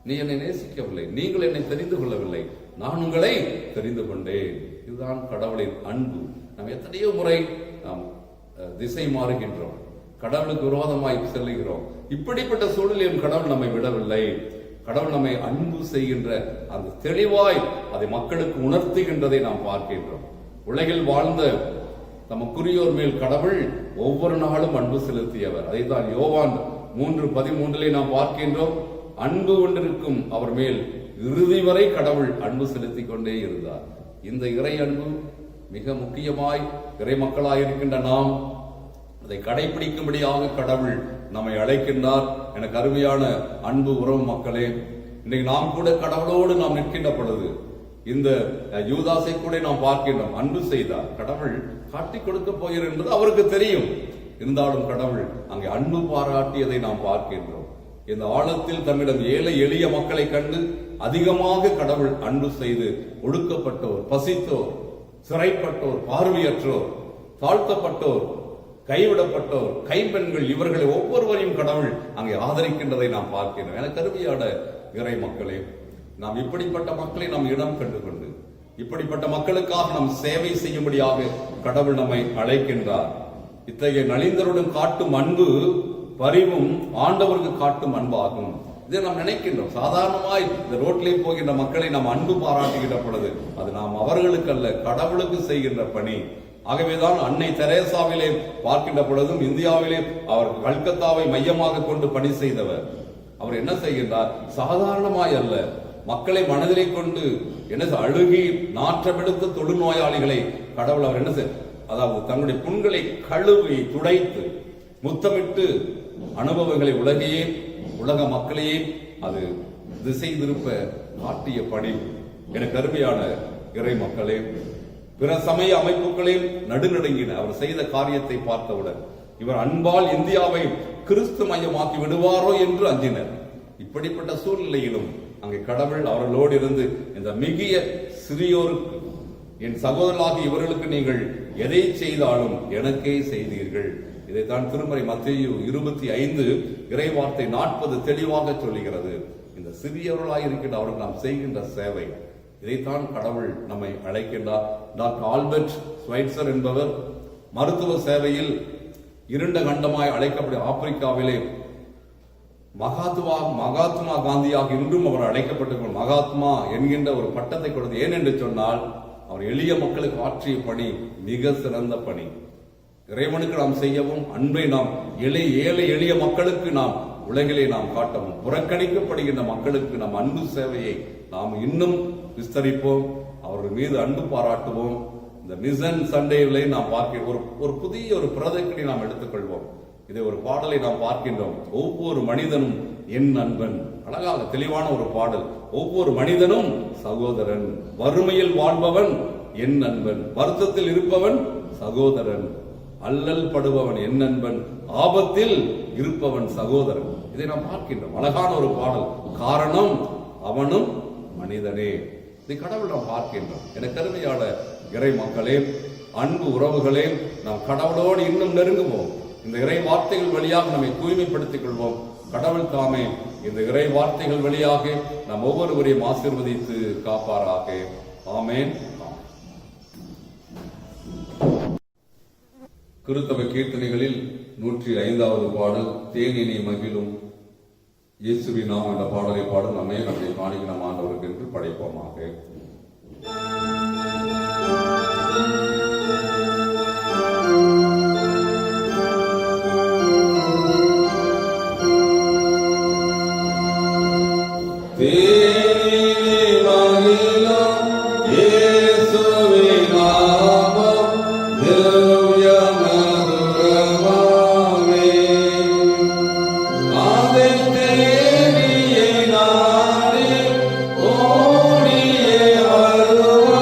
[SPEAKER 1] நீ என்னை நேசிக்கவில்லை, நீங்கள் என்னை தெரிந்து கொள்ளவில்லை, நான் உங்களை தெரிந்து கொண்டேன். இதுதான் கடவுளின் அன்பு. நாம் எத்தனையோ முறை நாம் திசை மாறுகின்றோம், கடவுளுக்கு விரோதமாய் செல்லுகிறோம். இப்படிப்பட்ட சூழலில் கடவுள் நம்மை விடவில்லை. கடவுள் நம்மை அன்பு செய்கின்ற அந்த தெளிவாய் அதை மக்களுக்கு உணர்த்துகின்றதை நாம் பார்க்கின்றோம். உலகில் வாழ்ந்த தமக்குரியோர் மேல் கடவுள் ஒவ்வொரு நாளும் அன்பு செலுத்தியவர். அதைத்தான் யோவான் 3:13 நாம் பார்க்கின்றோம். அன்பு கொண்டிருக்கும் அவர் மேல் இறுதி வரை கடவுள் அன்பு செலுத்திக் கொண்டே இருந்தார். இந்த இறை அன்பு மிக முக்கியமாய் இறை மக்களாயிருக்கின்ற நாம் அதை கடைபிடிக்கும்படியாக கடவுள் நம்மை அழைக்கின்றார். எனக்கு அருமையான அன்பு உறவு மக்களே, இன்னைக்கு நாம் கூட கடவுளோடு நாம் நிற்கின்ற பொழுது இந்த யூதாசை கூட நாம் பார்க்கின்றோம். அன்பு செய்தார், கடவுள் காட்டி கொடுக்க போகிறார் என்பது அவருக்கு தெரியும். இருந்தாலும் கடவுள் அங்கே அன்பு பாராட்டியதை நாம் பார்க்கின்றோம். இந்த ஆழத்தில் தம்மிடம் ஏழை எளிய மக்களை கண்டு அதிகமாக கடவுள் அன்பு செய்து ஒடுக்கப்பட்டோர், பசித்தோர், சிறைப்பட்டோர், பார்வையற்றோர், தாழ்த்தப்பட்டோர், கைவிடப்பட்டோர், கைம்பெண்கள், இவர்களை ஒவ்வொருவரையும் கடவுள் அங்கே ஆதரிக்கின்றதை நாம் பார்க்கிறோம். எனக்கு அருமையான இறை மக்களே, நாம் இப்படிப்பட்ட மக்களை நாம் இடம் கண்டுகொண்டு இப்படிப்பட்ட மக்களுக்காக நாம் சேவை செய்யும்படியாக கடவுள் நம்மை அழைக்கின்றார். இத்தகைய நலிந்தருடன் காட்டும் அன்பு பரிவும் ஆண்டவருக்கு காட்டும் அன்பாகும். இதை நாம் நினைக்கின்றோம். சாதாரணமாய் இந்த ரோட்டிலே போகின்ற மக்களை நாம் அன்பு பாராட்டுகின்ற பொழுது அது நாம் அவர்களுக்கு அல்ல, கடவுளுக்கு செய்கின்ற பணி. ஆகவேதான் அன்னை தெரேசாவிலே பார்க்கின்ற பொழுதும் இந்தியாவிலே அவர் கல்கத்தாவை மையமாக கொண்டு பணி செய்தவர். அவர் என்ன செய்கின்றார்? சாதாரணமாய் அல்ல, மக்களை மனதிலே கொண்டு என்ன அழுகி நாற்றமெடுத்த தொழுநோயாளிகளை கடவுள் அவர் என்ன அதாவது தன்னுடைய புண்களை கழுவி துடைத்து முத்தமிட்டு அனுபவங்களை உலக மக்களையே அது திசை திருப்ப காட்டிய பணி. எனக்கு அருமையான இறை மக்களே, பிற சமய அமைப்புகளையும் நடுநடுங்கின அவர் செய்த காரியத்தை பார்த்தவுடன். இவர் அன்பால் இந்தியாவை கிறிஸ்து மையமாக்கி விடுவாரோ என்று அஞ்சினர். இப்படிப்பட்ட சூழ்நிலையிலும் அங்கே கடவுள் அவர்களோடு இருந்து இந்த மிகிய சிறியோருக்கு, என் சகோதரர்களாகி இவர்களுக்கு நீங்கள் எதை செய்தாலும் எனக்கே செய்தீர்கள். இதைத்தான் திருமறை மத்தேயு 25 இறைவார்த்தை 40 தெளிவாக சொல்லுகிறது. இந்த சிறியவர்களாக இருக்கின்ற அவர்கள் நாம் செய்கின்ற சேவை, இதைத்தான் கடவுள் நம்மை அழைக்கின்றார். டாக்டர் ஆல்பர்ட் ஸ்வைட்சர் என்பவர் மருத்துவ சேவையில் இருண்ட கண்டமாய் அழைக்கப்படும் ஆப்பிரிக்காவிலே மகாத்மா காந்தியாக இன்றும் அவர் அழைக்கப்பட்டு மகாத்மா என்கின்ற ஒரு பட்டத்தை கொடுத்து. ஏன் என்று சொன்னால் அவர் எளிய மக்களுக்கு ஆற்றிய பணி மிக சிறந்த பணி. இறைவனுக்கு நாம் செய்யவும், அன்பை நாம் ஏழை எளிய மக்களுக்கு நாம் உலகிலே நாம் காட்டவும், புறக்கணிக்கப்படுகின்ற மக்களுக்கு நாம் அன்பு சேவையை நாம் இன்னும் விஸ்தரிப்போம், அவர்கள் மீது அன்பு பாராட்டுவோம். இந்த மிஷன் சண்டேகளை நாம் பார்க்கிறோம். ஒரு புதிய ஒரு பிரதக்கனை நாம் எடுத்துக்கொள்வோம். இதை ஒரு பாடலை நாம் பார்க்கின்றோம். ஒவ்வொரு மனிதனும் என் நண்பன். அழகாக தெளிவான ஒரு பாடல். ஒவ்வொரு மனிதனும் சகோதரன். வறுமையில் வாழ்பவன் என் நண்பன், வருத்தத்தில் இருப்பவன் சகோதரன், அல்லல் படுபவன் என் நண்பன், ஆபத்தில் இருப்பவன் சகோதரன். இதை நாம் பார்க்கின்றோம். அழகான ஒரு பாடல். காரணம் அவனும் மனிதனே. இதை கடவுள் நாம் பார்க்கின்றோம். என கருமையான இறை மக்களே, அன்பு உறவுகளே, நாம் கடவுளோடு இன்னும் நெருங்குவோம். இந்த இறை வார்த்தைகள் வழியாக நம்மை தூய்மைப்படுத்திக் கொள்வோம். கடவுள் தாமே இந்த இறை வார்த்தைகள் வழியாக நாம் ஒவ்வொருவரையும் ஆசீர்வதித்து காப்பாராக. ஆமேன். கிறிஸ்தவ கீர்த்தனைகளில் 105வது பாடல் தேனினை மகிழும் இயேசுவின் நாம் என்ற பாடலை பாடும் நம்மை நம்மை காணிக்க நம் ஆண்டவருக்கு என்று படைப்போமாக.
[SPEAKER 3] Oh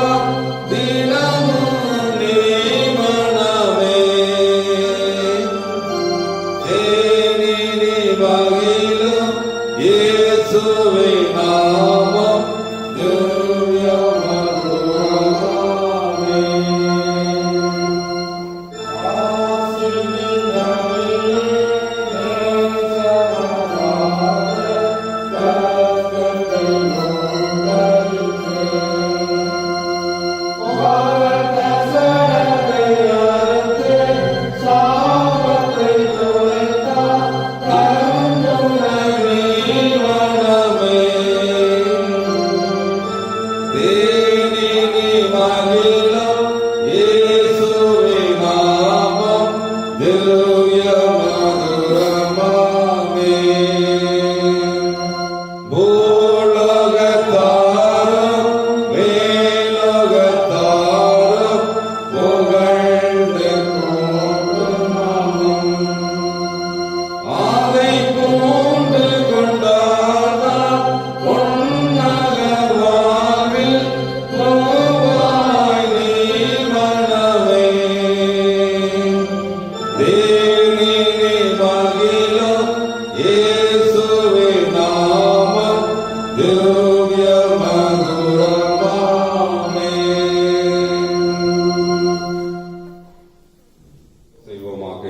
[SPEAKER 1] செய்வோமாக.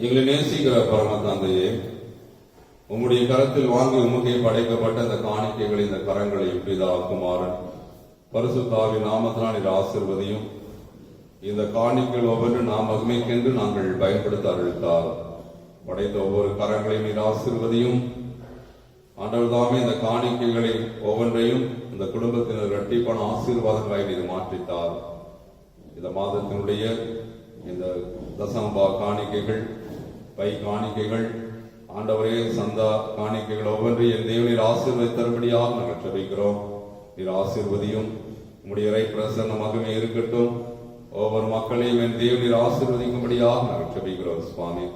[SPEAKER 1] எங்களை நேசிக்கிற பரம தந்தையே, உம்முடைய கரத்தில் வாங்கி உமக்கே படைக்கப்பட்ட இந்த காணிக்கைகளை, இந்த கரங்களை பிதாக்குமாறு பரிசுத்தாவின் நாமத்தினால் நீர் ஆசீர்வதியும். இந்த காணிக்கைகள் ஒவ்வொன்று நாம் மகிமைக்கென்று நாங்கள் பயன்படுத்த அருள்த்தார். படைத்த ஒவ்வொரு கரங்களையும் நீர் ஆசீர்வதியும். ஆண்டவர் தாமே இந்த காணிக்கைகளை ஒவ்வொன்றையும் இந்த குடும்பத்தினர் இரட்டிப்பான ஆசீர்வாதங்களாய் நீர் மாற்றித்தார். இந்த மாதத்தினுடைய இந்த தசம்பா காணிக்கைகள், பை காணிக்கைகள், ஆண்டவரே சந்தா காணிக்கைகள் ஒவ்வொன்றையும் என் தேவனீர் ஆசீர்வதித்தரும்படியாக நாங்கள் ஜெபிக்கிறோம். நீர் ஆசீர்வதியும். உம்முடைய இறை பிரசன்ன மகிமை இருக்கட்டும். ஒவ்வொரு மக்களையும் என் தேவனீர் ஆசீர்வதிக்கும்படியாக நாங்கள் ஜெபிக்கிறோம். சுவாமி,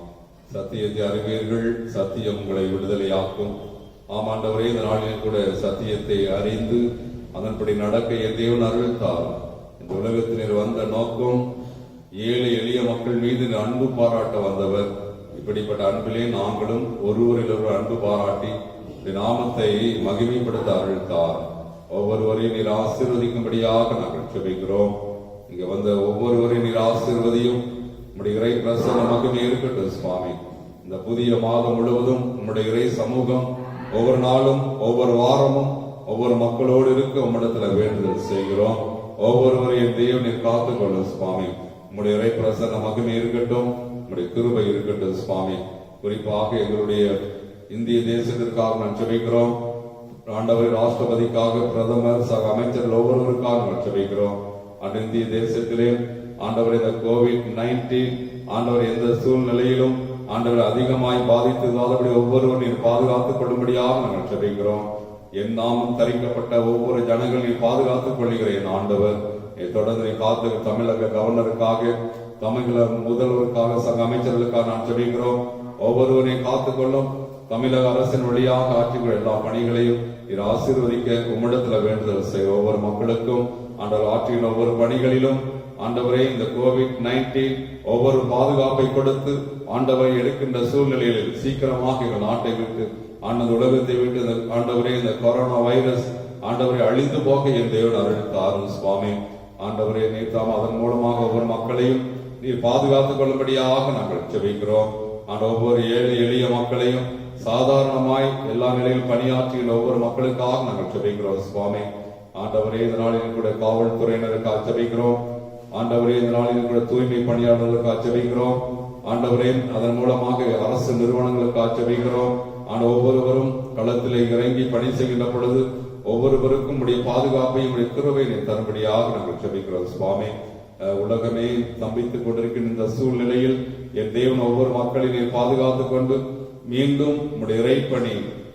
[SPEAKER 1] சத்தியத்தை அறிவீர்கள், சத்தியம் உங்களை விடுதலையாக்கும். ஆமாண்டவரே, இந்த நாளில் கூட சத்தியத்தை அறிந்து அதன்படி நடக்க என் தேவன் அருள்த்தார். இந்த உலகத்தினர் வந்த நோக்கம் ஏழை எளிய மக்கள் மீது அன்பு பாராட்ட வந்தவர். இப்படிப்பட்ட அன்பிலே நாங்களும் ஒருவரில் ஒரு அன்பு பாராட்டி நாமத்தை மகிமைப்படுத்த அருள்த்தார். ஒவ்வொருவரையும் நீர் ஆசீர்வதிக்கும்படியாக நாங்கள் ஜெபிக்கிறோம். இங்க வந்த ஒவ்வொருவரையும் நீர் ஆசீர்வதியும். உம்முடைய இறை பிரசன்ன மகிமை இருக்கட்டும். சுவாமி, இந்த புதிய மாதம் முழுவதும் உம்முடைய இறை சமூகம் ஒவ்வொரு நாளும் ஒவ்வொரு வாரமும் ஒவ்வொரு மக்களோடு இருக்க உம்மிடத்துல வேண்டுதல் செய்கிறோம். ஒவ்வொருவரையும் தேவனீர் காத்துக்கொள்ளும். சுவாமி, உம்முடைய இறை பிரசன்ன மகிமை இருக்கட்டும், உம்முடைய கிருபை இருக்கட்டும். சுவாமி, குறிப்பாக எங்களுடைய இந்திய தேசத்திற்காக நான் ஜெபிக்கிறோம். ஆண்டவர் ராஷ்டிரபதிக்காக, பிரதமர், சக அமைச்சர்கள் ஒவ்வொருவருக்காக நான் ஜெபிக்கிறோம். அந்த இந்திய தேசத்திலே ஆண்டவர் இந்த COVID-19 ஆண்டவர் எந்த சூழ்நிலையிலும் ஆண்டவர் அதிகமாய் பாதித்ததாதபடி ஒவ்வொருவரும் நீர் பாதுகாத்துக் கொள்ளும்படியாக நாங்கள் ஜெபிக்கிறோம். என் நாமம் தரிக்கப்பட்ட ஒவ்வொரு ஜனங்கள் நீர் பாதுகாத்துக் கொள்கிறேன். ஆண்டவர் தொடர்ந்து நீ காத்து தமிழக கவர்னருக்காக, தமிழக முதல்வருக்காக, சக அமைச்சர்களுக்காக நான் ஜெபிக்கிறோம். ஒவ்வொருவரையும் காத்துக்கொள்ளும். தமிழக அரசின் வழியாக ஆற்றிக்கொள்ள எல்லா பணிகளையும் நீர் ஆசீர்வதிக்க உம்மிடத்துல வேண்டுதல் செய்ய ஒவ்வொரு மக்களுக்கும் ஆண்டவர் ஆற்றின ஒவ்வொரு பணிகளிலும் ஆண்டவரே இந்த COVID-19 ஒவ்வொரு பாதுகாப்பை கொடுத்து ஆண்டவரை எடுக்கின்ற சூழ்நிலையில் சீக்கிரமாக எங்கள் நாட்டை விட்டு ஆண்டவர் உலகத்தை விட்டு ஆண்டவரே இந்த கொரோனா வைரஸ் ஆண்டவரை அழிந்து போக என் தேவன் அருள்த்தாரும். சுவாமி, ஆண்டவரே நீர் தாம் அதன் மூலமாக ஒவ்வொரு மக்களையும் நீர் பாதுகாத்துக் கொள்ளும்படியாக நாங்கள் ஜெபிக்கிறோம். ஒவ்வொரு ஏழை எளிய மக்களையும் சாதாரணமாய் எல்லா நிலையிலும் பணியாற்றுகின்ற ஒவ்வொரு மக்களுக்காக நாங்கள் ஜெபிக்கிறோம். சுவாமி, ஆண்டவரே இந்த நாளில் கூட காவல்துறையினருக்காக ஜெபிக்கிறோம். ஆண்டவரே இந்த நாளில் கூட தூய்மை பணியாளர்களுக்காக ஜெபிக்கிறோம். ஆண்டவரே அதன் மூலமாக அரசு நிறுவனங்களுக்காக ஜெபிக்கிறோம். ஒவ்வொருவரும் களத்திலே இறங்கி பணி செய்கின்ற பொழுது ஒவ்வொருவருக்கும் உடைய பாதுகாப்பையும் உடைய கிருபை தரும்படியாக நாங்கள் ஜெபிக்கிறோம். சுவாமி, உலகமே தம்பித்துக் கொண்டிருக்கின்ற இந்த சூழ்நிலையில் என் தேவன் ஒவ்வொரு மக்களையும் பாதுகாத்துக் கொண்டு மீண்டும் உடைய இறைப்பணி,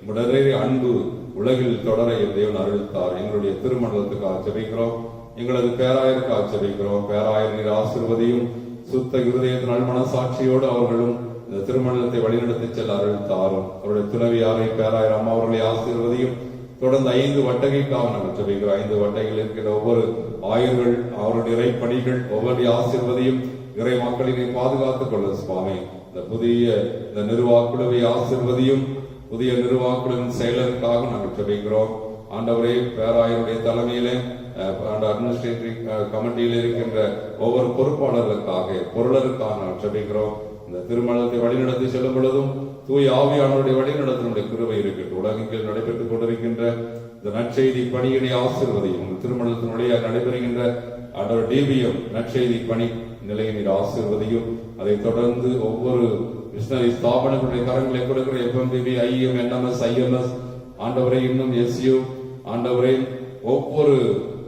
[SPEAKER 1] உடைய அன்பு உலகில் தொடர என் தேவன் அருள்த்தார். எங்களுடைய திருமணத்துக்காக ஜெபிக்கிறோம். எங்களது பேராயருக்காக ஜெபிக்கிறோம். பேராயர் நீர் ஆசீர்வதியும். சுத்த இருதயத்தின் நல்மனசாட்சியோடு அவர்களும் இந்த திருமணத்தை வழிநடத்தி செல்ல அருள்த்தாரும். அவருடைய துணைவியாரை பேராயர் அம்மா அவர்களை ஆசீர்வதியும். தொடர்ந்து 5 வட்டகைக்காக நாங்கள் ஜெபிக்கிறோம். 5 வட்டகையில் இருக்கிற ஒவ்வொரு ஆயர்கள், அவருடைய இறைப்பணிகள் ஒவ்வொரு ஆசீர்வதியும். இறை மக்களை பாதுகாத்துக் கொள்ள சுவாமி, இந்த புதிய இந்த நிர்வாகக்குழுவை ஆசீர்வதியும். புதிய நிர்வாகக்குழுவின் செயலருக்காக நாங்கள் ஜெபிக்கிறோம். ஆண்டவரே, பேராயருடைய தலைமையிலே அட்மினிஸ்ட்ரேட்டிவ் கமிட்டியில் இருக்கின்ற ஒவ்வொரு பொறுப்பாளர்களுக்காக, பொருளருக்காக நாங்கள் ஜெபிக்கிறோம். இந்த திருமணத்தை வழிநடத்தி செல்லும் பொழுதும் தூய் ஆவியானவருடைய வழிநடத்தினுடைய கிருபை இருக்கட்டும். உலகத்தில் நடைபெற்றுக் கொண்டிருக்கின்ற இந்த நற்செய்தி பணியினை ஆசீர்வதியும். உங்கள் திருமணத்தினுடைய நடைபெறுகின்ற DBM நற்செய்தி பணி நிலையினர் ஆசீர்வதியும். அதை தொடர்ந்து ஒவ்வொரு மிஷனரி ஸ்தாபனங்களுடைய கரங்களை கொடுக்கிற FMBB, IM, NMS, IMS, ஆண்டவரை இன்னும் SU, ஆண்டவரை ஒவ்வொரு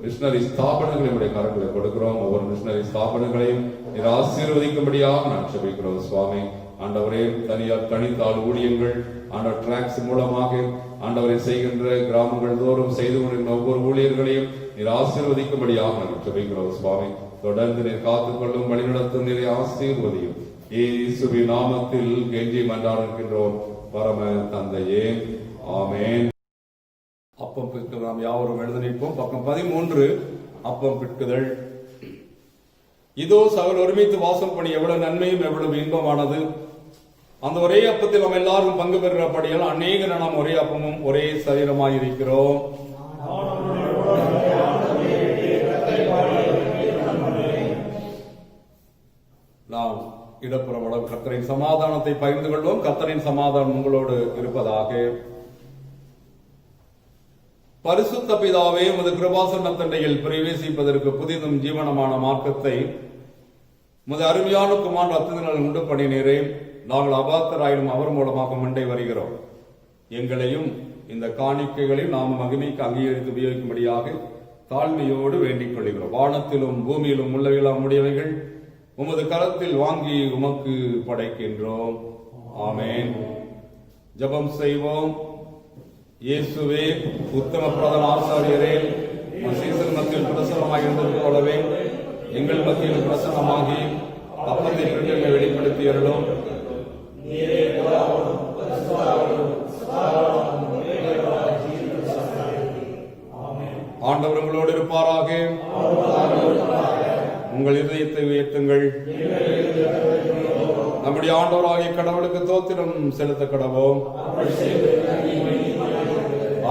[SPEAKER 1] மிஷனரி ஸ்தாபனங்களுடைய கரங்களை கொடுக்கிறோம். ஒவ்வொரு மிஷனரி ஸ்தாபனங்களையும் நீர் ஆசீர்வதிக்கும்படியாக நான் ஜெபிக்கிறோம். சுவாமி, ஆண்டவரே தனியார் தனித்தாள் ஊழியங்கள் ஆண்டவர் டிராக்ஸ் மூலமாக ஆண்டவரை செய்கின்ற கிராமங்கள் தோறும் செய்து கொண்டிருக்கிற ஒவ்வொரு ஊழியர்களையும் நீர் ஆசீர்வதிக்கும்படியாக நான் ஜெபிக்கிறோம். சுவாமி, தொடர்ந்து நீர் காத்துக்கொள்ளும், வழிநடத்தும், நீரை ஆசீர்வதியும். இயேசுவின் நாமத்தில் கெஞ்சி மன்றாடுகின்றோம் பரம தந்தையே, ஆமென். அப்பம் பிற்குதல் நாம் யாவரும் எழுத நிற்போம். பக்கம் 13. அப்பம் பிற்குதல். இதோ சகல ஒருமித்து வாசம் பண்ணி எவ்வளவு நன்மையும் எவ்வளவு இன்பமானது. அந்த ஒரே அப்பத்தில் நாம் எல்லாரும் பங்கு பெறுகிறபடியால் அநேக நாம் ஒரே அப்பமும் ஒரே சரீரமாயிருக்கிறோம். நாம் இடப்புறப்படும் கர்த்தரின் சமாதானத்தை பகிர்ந்து கொள்வோம். கர்த்தரின் சமாதானம் உங்களோடு இருப்பதாக. பரிசுத்த பிதாவே, உமது கிருபாசன தண்டையில் பிரவேசிப்பதற்கு புதிதும் ஜீவனமான மார்க்கத்தை உமது அருமையான குமார் ரத்தத்தினால் உண்டு பண்ணினீரே. நாங்கள் அபாத்தராயினும் அவர் மூலமாக மண்டை வருகிறோம். எங்களையும் இந்த காணிக்கைகளையும் நாம் மகிமைக்கு அங்கீகரித்து உபயோகிக்கும்படியாக தாழ்மையோடு வேண்டிக் கொள்கிறோம். வானத்திலும் பூமியிலும் உள்ளவையெல்லாம் உடையவைகள் உமது கரத்தில் வாங்கி உமக்கு படைக்கின்றோம். ஆமென். ஜெபம் செய்வோம். இயேசுவே, உத்தம பிரதான ஆசாரியரே, சீசன் மத்தியில் பிரசன்னமாக இருந்தது போலவே எங்கள் மத்தியில் பிரசன்னமாகி அப்பத்தை பெற்றெங்களை வெளிப்படுத்தியறோம். ஆண்டவர் உங்களோடு இருப்பாராக. உங்கள் இதயத்தை உயர்த்துங்கள். நம்முடைய ஆண்டவராகிய கடவுளுக்கு தோத்திரம் செலுத்த கடவோம்.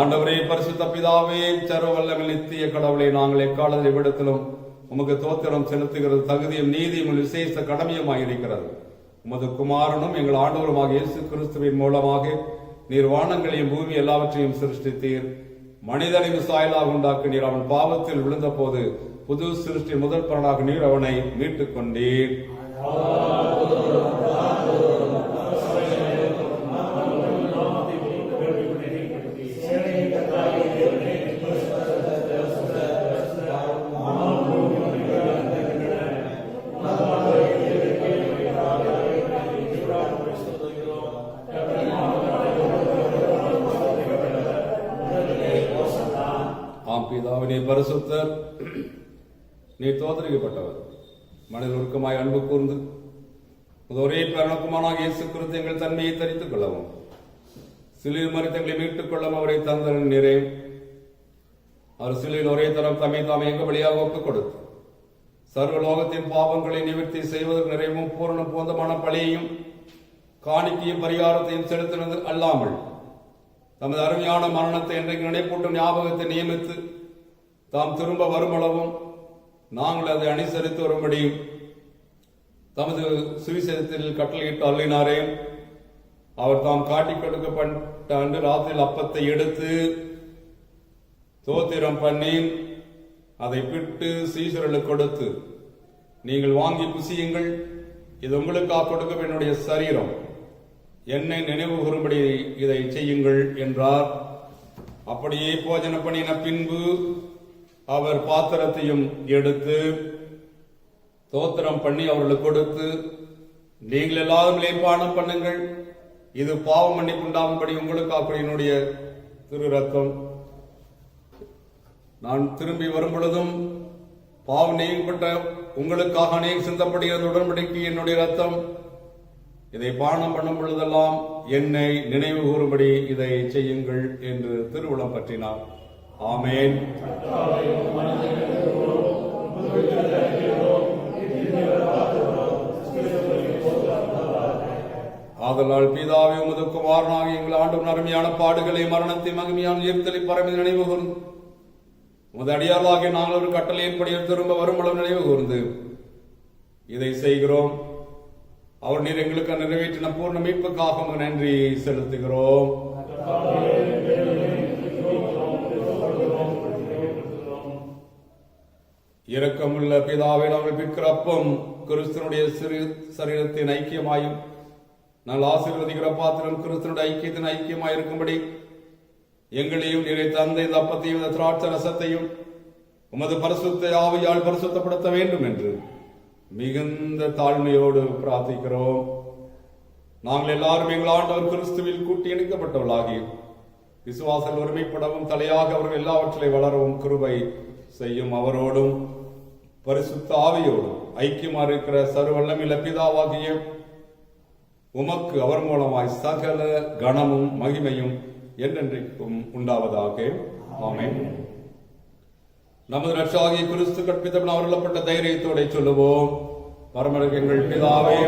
[SPEAKER 1] ஆண்டவரே, பரிசுத்த பிதாவே, சர்வ வல்லமையுள்ள நித்திய கடவுளை, நாங்கள் எக்காலத்தை விடத்திலும் உமக்கு தோத்திரம் செலுத்துகிறது தகுதியும் நீதியும் விசேஷ கடமையுமாயிருக்கிறது. உமது குமாரனும் எங்கள் ஆண்டவருமாக இயேசு கிறிஸ்துவின் மூலமாக நீர் வானங்களையும் பூமி எல்லாவற்றையும் சிருஷ்டித்தீர். மனிதனின் சாயலாக உண்டாக்கினீர். அவன் பாவத்தில் விழுந்த போது புது சிருஷ்டி முதல் பலனாக நீர் அவனை மீட்டுக் கொண்டீர். பிதாவினே, பரிசுத்தர், நீர் தோதரிக்கப்பட்டவர். மனித ஒழுக்கமாய் அன்பு கூர்ந்து ஒரே பிரணக்குமானாக இயேசு கிறிஸ்து எங்கள் தன்மையை தரித்துக் கொள்ளவும் சிலுவையில் மரித்தங்களை மீட்டுக் கொள்ளவும் அவரை தந்த நீரே. அவர் சிலுவையில் ஒரே தரம் தம்மை தாமே எங்க வழியாக ஒப்புக் கொடுத்து சர்வலோகத்தின் பாவங்களை நிவர்த்தி செய்வதற்கு நிறைவும் பூரண போந்தமான பழியையும் காணிக்கையும் பரிகாரத்தையும் செலுத்தினது அல்லாமல் தமது அருமையான மரணத்தை இன்றைக்கு நினைப்பூட்டும் ஞாபகத்தை நியமித்து தாம் திரும்ப வருமளவும் நாங்கள் அதை அனுசரித்து வரும்படியும் தமது சுவிசேஷத்தில் கட்டளையிட்டு அள்ளினாரே. அவர் தாம் காட்டிக் கொடுக்கப்பட்ட அன்று ராத்திரியில் அப்பத்தை எடுத்து தோத்திரம் பண்ணி அதை பிட்டு சீசர்களுக்கு கொடுத்து, நீங்கள் வாங்கி புசியுங்கள், இது உங்களுக்காக கொடுக்கும் என்னுடைய சரீரம், என்னை நினைவு கூறும்படி இதை செய்யுங்கள் என்றார். அப்படியே போஜன பண்ணின பின்பு அவர் பாத்திரத்தையும் எடுத்து தோத்திரம் பண்ணி அவர்களுக்கு கொடுத்து, நீங்கள் எல்லாரும் லேபானம் பண்ணுங்கள், இது பாவ மன்னிப்பு உண்டாகும்படி உங்களுக்காக என்னுடைய திரு ரத்தம். நான் திரும்பி வரும் பொழுதும் பாவம் நீக்கப்பட்ட உங்களுக்காக அநேக சிந்தப்படுகிறது உடன்படிக்கை என்னுடைய ரத்தம், இதை பானம் பண்ணும் பொழுதெல்லாம் என்னை நினைவு கூறும்படி இதை செய்யுங்கள் என்று திருவுளம் பற்றினார். ஆமென். ஆதலால் பிதாவே, உமது குமாரனாக எங்கள் ஆண்டும் அருமையான பாடுகளை மரணத்தை மகிமையான உயிர்த்தலை பரமி நினைவு கூர்ந்து உமது அடியார்களாகிய நாங்கள் ஒரு கட்டளையின்படி திரும்ப வரும் அளவு நினைவு கூர்ந்து இதை செய்கிறோம். அவர் நீர் எங்களுக்கு நிறைவேற்றின பூர்ண மீட்புக்காக நன்றி செலுத்துகிறோம். இரக்கமுள்ள பிதாவை, நாங்கள் பிற்கிற அப்பம் கிறிஸ்தனுடைய சிறு சரீரத்தின் ஐக்கியமாயும் நாங்கள் ஆசீர்வதிக்கிற பாத்திரம் கிறிஸ்தனுடைய ஐக்கியத்தின் ஐக்கியமாயிருக்கும்படி எங்களையும் நீரை தந்த இந்த அப்பத்தையும் இந்த திராட்சை ரசத்தையும் உமது பரிசுத்த ஆவியால் பரிசுத்தப்படுத்த வேண்டும் என்று மிகுந்த தாழ்மையோடு பிரார்த்திக்கிறோம். நாங்கள் எல்லாரும் எங்கள் ஆண்டவர் கிறிஸ்துவில் கூட்டி இணைக்கப்பட்டவர்களாகி விசுவாசல் ஒருமைப்படவும் தலையாக அவர்கள் எல்லாவற்றையும் வளரவும் கிருபை செய்யும். அவரோடும் பரிசுத்த ஆவியோடும் ஐக்கியமா இருக்கிற சர்வவல்லமையுள்ள பிதாவாகிய உமக்கு அவர் மூலமாய் சகல கணமும் மகிமையும் என்றென்றைக்கும் உண்டாவதாக. ஆமென். நமது ரட்சகராகிய கிறிஸ்து கற்பித்தவன் அவர்களப்பட்ட தைரியத்தோட சொல்லுவோம். பரமருக்கு எங்கள் பிதாவே,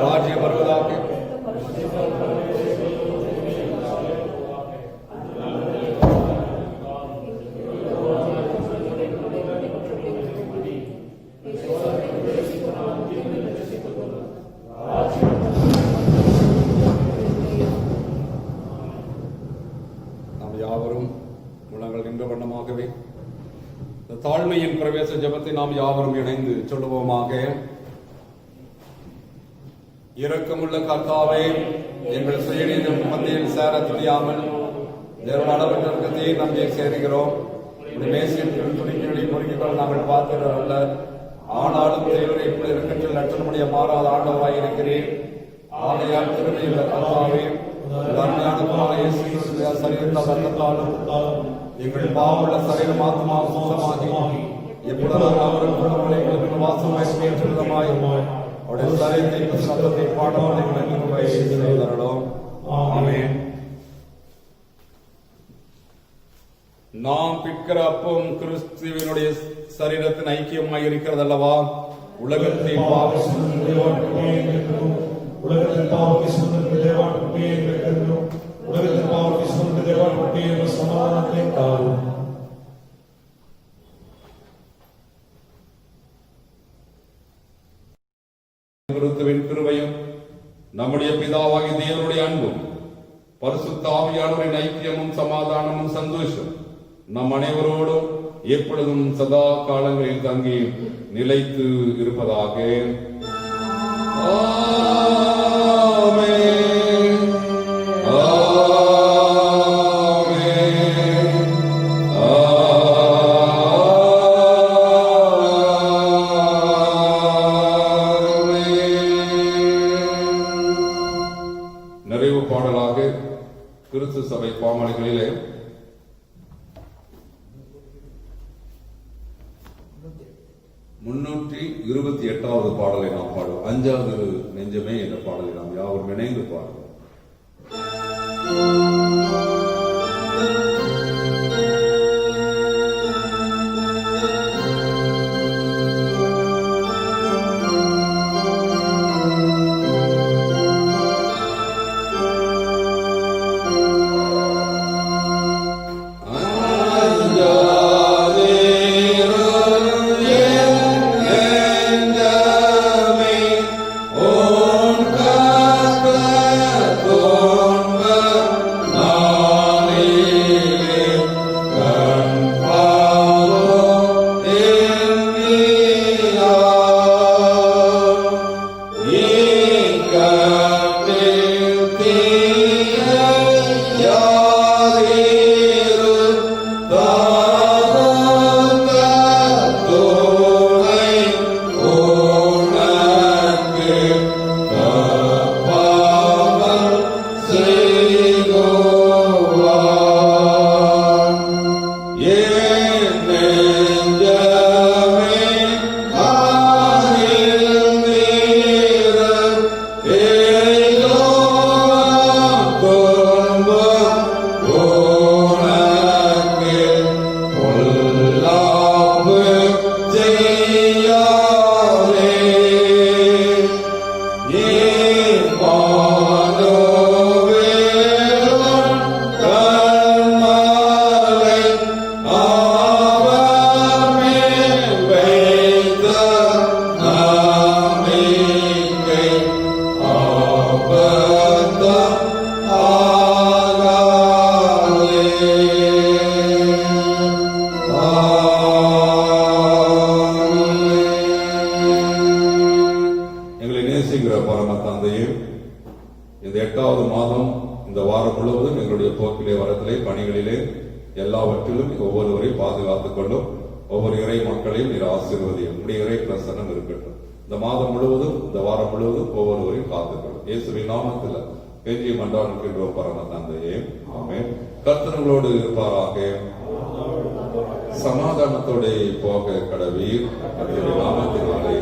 [SPEAKER 1] ராஜ்யம் வருவதாக,
[SPEAKER 3] Gracias.
[SPEAKER 1] தாழ்மையின் பிரவேச ஜெபத்தை நாம் யாவரும் இணைந்து சொல்லுவோமாக. இரக்கமுள்ள கர்த்தாவே, எங்கள் சுயநீதம் மத்தியில் சேர துணியாமல் தேவன் அளவற்ற இரக்கத்தையே நம்பியை சேருகிறோம். இந்த மேசியின் துணிகளை முறுக்கிகள் நாங்கள் பார்க்கிறோம் அல்ல, ஆனாலும் தேவரை இப்படி இருக்கத்தில் லட்சணமுடைய மாறாத ஆண்டவராய் இருக்கிறேன். ஆகையால் திருமையுள்ள கர்த்தாவே, சரீரத்தால் ரத்தத்தாலும் எங்கள் பாவமுள்ள சரீரம் ஆத்மா சுத்தமாகி எப்பொழுது அவர்கள் வாசமாய் ஏற்றுமாய் அவருடைய சரீரத்தை சத்தத்தை பாடலும். ஆமென். நாம் பிற்கிற அப்பம் கிறிஸ்துவினுடைய சரீரத்தின் ஐக்கியமாய் இருக்கிறது அல்லவா? உலகத்தை
[SPEAKER 2] உலகத்தின் பாவத்தை சுமந்து தேவாட்சியை எங்களுக்கென்றும் உலகத்தின் பாவத்தை சுமந்து தேவாட்சியை என்ற சமாதானத்தை தாரும்.
[SPEAKER 1] கிறிஸ்துவின் கிருபையும் நம்முடைய பிதாவாகிய தேவனுடைய அன்பும் பரிசுத்த ஆவியானவரின் ஐக்கியமும் சமாதானமும் சந்தோஷம் நம் அனைவரோடும் எப்பொழுதும் சதா காலங்களில் தங்கி நிலைத்து இருப்பதாக. நிறைவு பாடலாக கிறிஸ்து சபை பாமாளிகளிலே 328வது பாடலை நாம் பாடுவோம். 5வது நெஞ்சமே என்ற பாடலை நாம் யாவரும் இணைந்து பாடுவோம். இந்த 8வது மாதம் இந்த வாரம் முழுவதும் எங்களுடைய போக்கிலே வரத்திலே பணிகளிலே எல்லாவற்றிலும் ஒவ்வொருவரை பாதுகாத்துக் கொள்ளும். ஒவ்வொரு இறை மக்களையும் நீர் ஆசீர்வதியும். உடைய இறை பிரசன்னம் இருக்கட்டும். இந்த மாதம் முழுவதும் இந்த வாரம் முழுவதும் ஒவ்வொருவரையும் காத்துக்கொள்ளும். இயேசுவின் நாமத்தில் பெரிய மன்றாடுகின்றோம் பரம தந்தையே, ஆமென். கர்த்தர்களோடு இருப்பாராக. சமாதானத்தோட போக கடவீர். நாமத்தினாலே